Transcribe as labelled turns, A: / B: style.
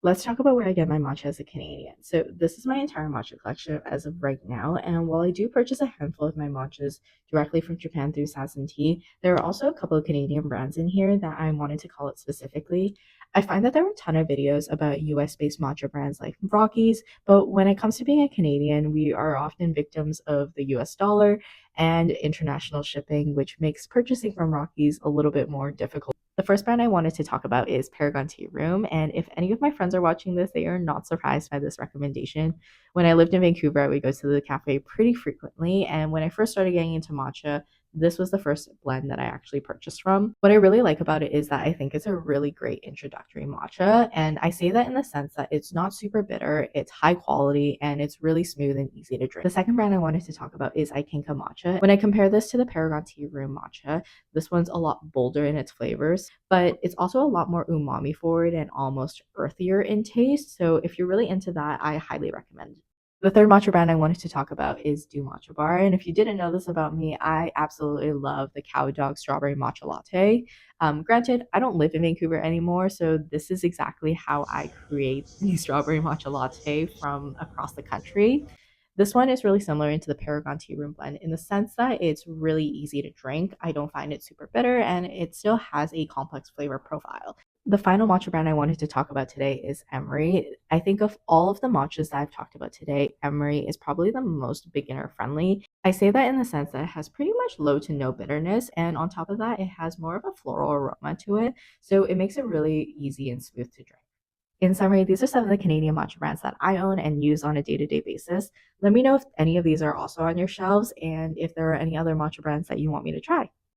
A: Let's talk about where I get my matcha as a Canadian. So this is my entire matcha collection as of right now. And while I do purchase a handful of my matchas directly from Japan through Sassen Tea, there are also a couple of Canadian brands in here that I wanted to call it specifically. I find that there are a ton of videos about US-based matcha brands like Rockies, but when it comes to being a Canadian, we are often victims of the US dollar and international shipping, which makes purchasing from Rockies a little bit more difficult. The first brand I wanted to talk about is Paragon Tea Room, and if any of my friends are watching this, they are not surprised by this recommendation. When I lived in Vancouver, I would go to the cafe pretty frequently, and when I first started getting into matcha, this was the first blend that I actually purchased from. What I really like about it is that I think it's a really great introductory matcha, and I say that in the sense that it's not super bitter, it's high quality, and it's really smooth and easy to drink. The second brand I wanted to talk about is Ikenka Matcha. When I compare this to the Paragon Tea Room matcha, this one's a lot bolder in its flavors, but it's also a lot more umami forward and almost earthier in taste. So if you're really into that, I highly recommend it. The third matcha brand I wanted to talk about is Do Matcha Bar. And if you didn't know this about me, I absolutely love the Cow Dog Strawberry Matcha Latte. Granted, I don't live in Vancouver anymore, so this is exactly how I create the strawberry matcha latte from across the country. This one is really similar into the Paragon Tea Room blend in the sense that it's really easy to drink. I don't find it super bitter and it still has a complex flavor profile. The final matcha brand I wanted to talk about today is Emery. I think of all of the matchas that I've talked about today, Emery is probably the most beginner friendly. I say that in the sense that it has pretty much low to no bitterness, and on top of that, it has more of a floral aroma to it, so it makes it really easy and smooth to drink. In summary, these are some of the Canadian matcha brands that I own and use on a day to day basis. Let me know if any of these are also on your shelves and if there are any other matcha brands that you want me to try.